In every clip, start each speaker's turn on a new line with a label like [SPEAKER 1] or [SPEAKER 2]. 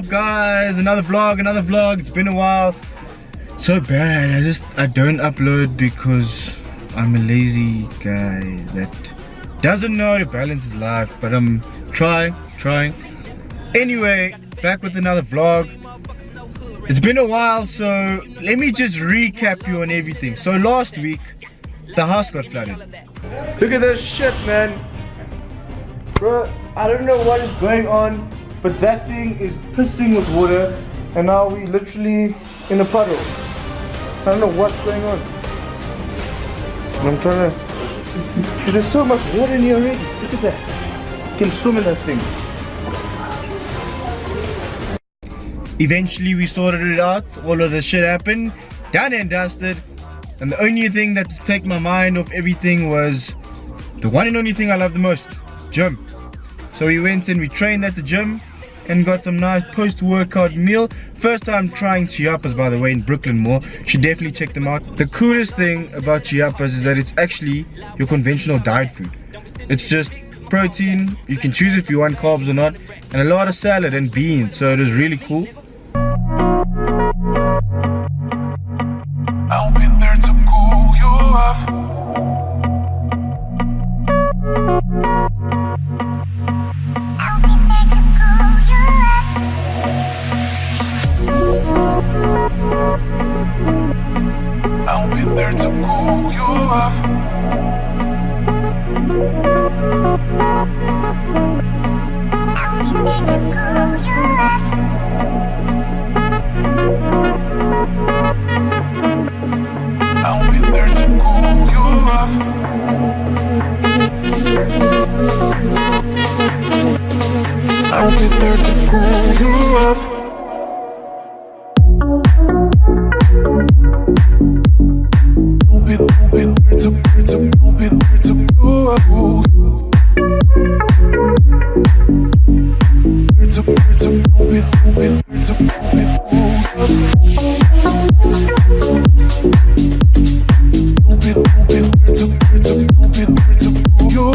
[SPEAKER 1] up, guys? Another vlog. It's been a while. So bad. I don't upload because I'm a lazy guy that doesn't know how to balance his life, but I'm trying. Anyway, back with another vlog. It's been a while, so let me just recap you on everything. So last week, the house got flooded. Look at this shit, man. Bro, I don't know what is going on, but that thing is pissing with water, and now we literally in a puddle. I don't know what's going on. And I'm trying to... There's so much water in here already. Look at that. You can swim in that thing. Eventually we sorted it out. All of the shit happened. Done and dusted. And the only thing that would take my mind off everything was the one and only thing I love the most. Gym. So we went and we trained at the gym and got some nice post-workout meal. First time trying Chiapas, by the way, in Brooklyn Mall. Should definitely check them out. The coolest thing about Chiapas is that it's actually your conventional diet food. It's just protein. You can choose if you want carbs or not, and a lot of salad and beans. So it is really cool.
[SPEAKER 2] I'll be there to cool you off. I'll be there to cool you off. I'll be there to cool you off. I'll be there to cool you off. I'll be there to cool you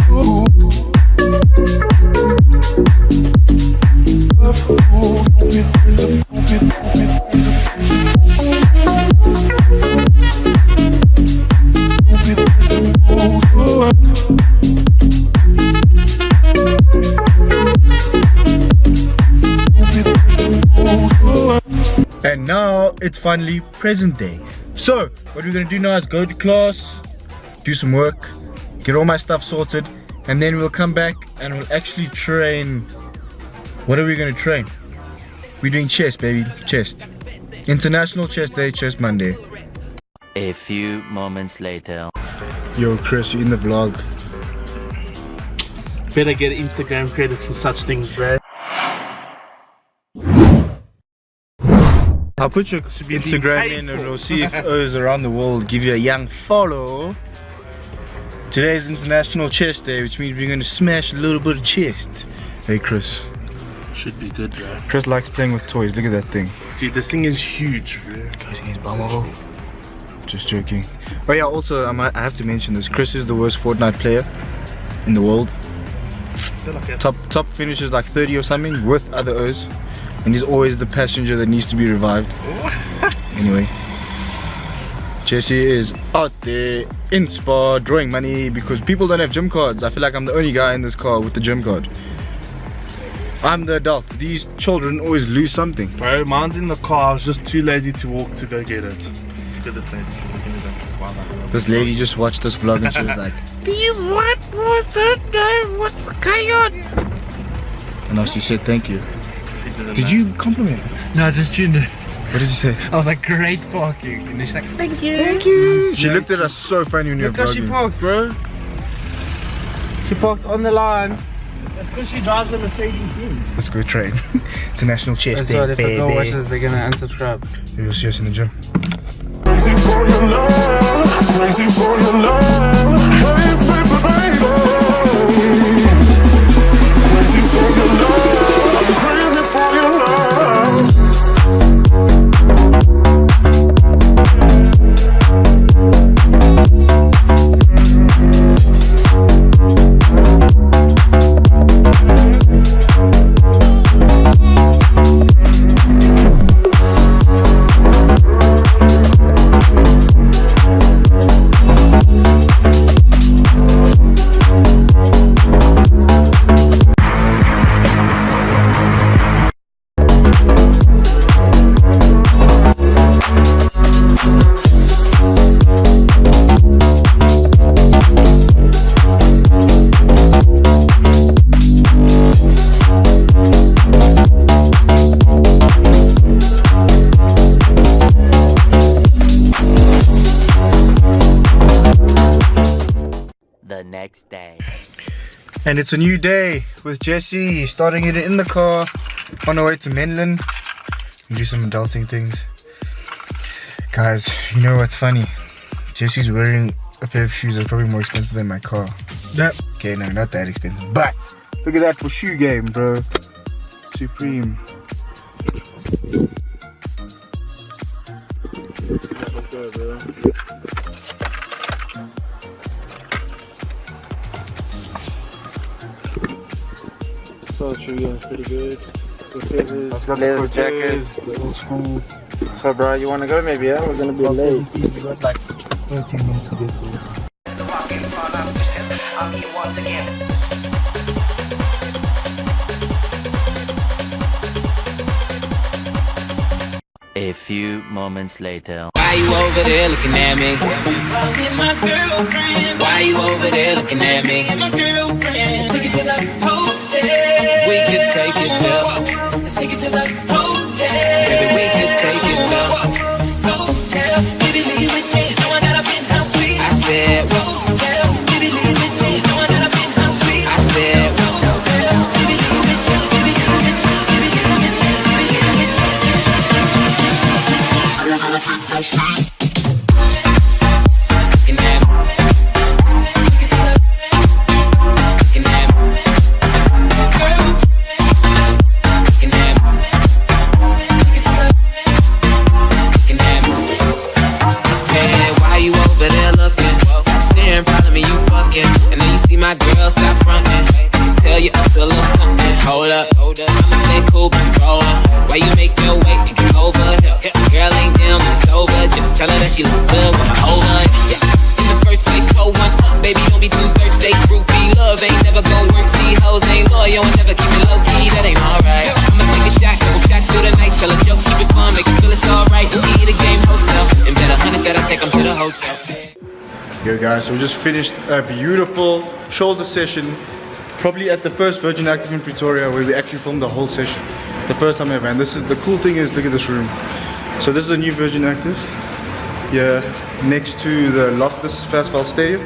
[SPEAKER 2] off.
[SPEAKER 1] And now it's finally present day. So what we're gonna do now is go to class, do some work, get all my stuff sorted, and then we'll come back and we'll actually train. What are we gonna train? We're doing chest, baby. Chest. International Chest Day, Chest Monday.
[SPEAKER 3] A few moments later.
[SPEAKER 1] Yo, Chris, you're in the vlog.
[SPEAKER 4] Better get Instagram credits for such things, bro.
[SPEAKER 1] I'll put your Instagram in and we'll see if O's around the world give you a young follow. Today is International Chest Day, which means we're going to smash a little bit of chest. Hey Chris.
[SPEAKER 4] Should be good, bro.
[SPEAKER 1] Chris likes playing with toys. Look at that thing.
[SPEAKER 4] Dude, this thing is huge, bro.
[SPEAKER 1] Just joking. Oh yeah, also I have to mention this. Chris is the worst Fortnite player in the world. Top finishes like 30 or something with other O's. And he's always the passenger that needs to be revived. Anyway, Jesse is out there in Spa drawing money because people don't have gym cards. I feel like I'm the only guy in this car with the gym card. I'm the adult. These children always lose something.
[SPEAKER 4] Bro, mine's in the car. I was just too lazy to walk to go get it. Look at this lady.
[SPEAKER 1] This lady just watched this vlog and she was like,
[SPEAKER 5] Please, what was that name? What's going on?
[SPEAKER 1] and now she said thank you. Did you compliment her?
[SPEAKER 4] No, I just tuned it.
[SPEAKER 1] What did you say?
[SPEAKER 5] I was like, great parking. And she's like, thank you.
[SPEAKER 1] Thank you. She looked at us so funny when you were
[SPEAKER 4] Look how she
[SPEAKER 1] vlogging.
[SPEAKER 4] parked, bro. She parked on the line. That's because she drives a Mercedes-Benz.
[SPEAKER 1] Let's go train. International Chest Day,
[SPEAKER 5] So if a girl
[SPEAKER 1] baby.
[SPEAKER 5] watches, they're gonna unsubscribe.
[SPEAKER 1] You'll see us in the gym.
[SPEAKER 2] Crazy for your love, crazy for your love. Hey, baby, baby. Crazy for your love, I'm crazy for your love.
[SPEAKER 3] the next day.
[SPEAKER 1] And it's a new day with Jesse, starting it in the car on our way to Menlyn. And do some adulting things. Guys, you know what's funny? Jesse's wearing a pair of shoes that's probably more expensive than my car. Yep. Okay, no, not that expensive. But look at that for shoe game, bro. Supreme.
[SPEAKER 4] Let's go, bro. So true, yeah, it's pretty good.
[SPEAKER 1] Let's go
[SPEAKER 4] Leather jackets.
[SPEAKER 1] Old school.
[SPEAKER 4] So, bro, you want to go maybe? Yeah, we're gonna be late.
[SPEAKER 1] We got like 13 minutes to get there.
[SPEAKER 3] A few moments later.
[SPEAKER 6] Why you over there looking at me? Why you over there looking at me? Take it to the hotel. We can take it there. Let's take it to the hotel. Baby, we can take it there. Hotel. Baby, leave with me. No, I got a penthouse suite. I said, hotel. Baby, leave with me. No, I got a penthouse suite. I said, hotel. Baby, leave with me. Baby, leave with me. Baby, leave with me. Baby, leave with me. I got a penthouse suite. My girl, stop frontin'. Tell you up to a little something. Hold up, I'ma play cool, but rollin'. Why you make your way and come over here? Girl ain't down, but it's over. Just tell her that she look good when I'm over. Yeah. In the first place, pull one up, baby. Don't be too thirsty. Groupie love ain't never gon' work. See, hoes ain't loyal and never keep it low key. That ain't alright. I'ma take a shot, couple shots through the night. Tell a joke, keep it fun, make it feel it's alright. Key to the game, wholesale. And bet 100 that I take 'em to the hotel.
[SPEAKER 1] Yo guys, so we just finished a beautiful shoulder session, probably at the first Virgin Active in Pretoria, where we actually filmed the whole session. The first time ever. And this is the cool thing is, look at this room. So this is a new Virgin Active here next to the Loftus Versfeld Stadium,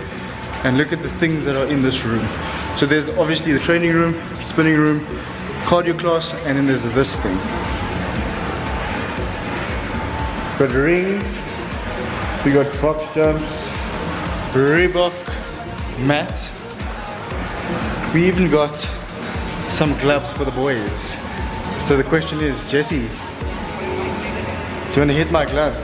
[SPEAKER 1] and look at the things that are in this room. So there's obviously the training room, spinning room, cardio class, and then there's this thing. Got rings, we got box jumps, Reebok mat. We even got some gloves for the boys. So the question is, Jesse, do you want to hit my gloves?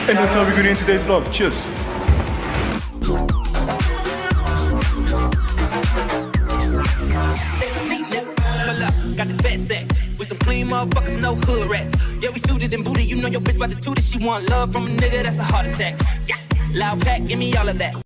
[SPEAKER 1] And that's how we're going to end today's vlog. Cheers.
[SPEAKER 6] Got the fat sack with some clean motherfuckers, no hood rats. Yeah, we suited and booted. You know your bitch about to toot it. She want love from a nigga that's a heart attack. Yeah, loud pack, give me all of that.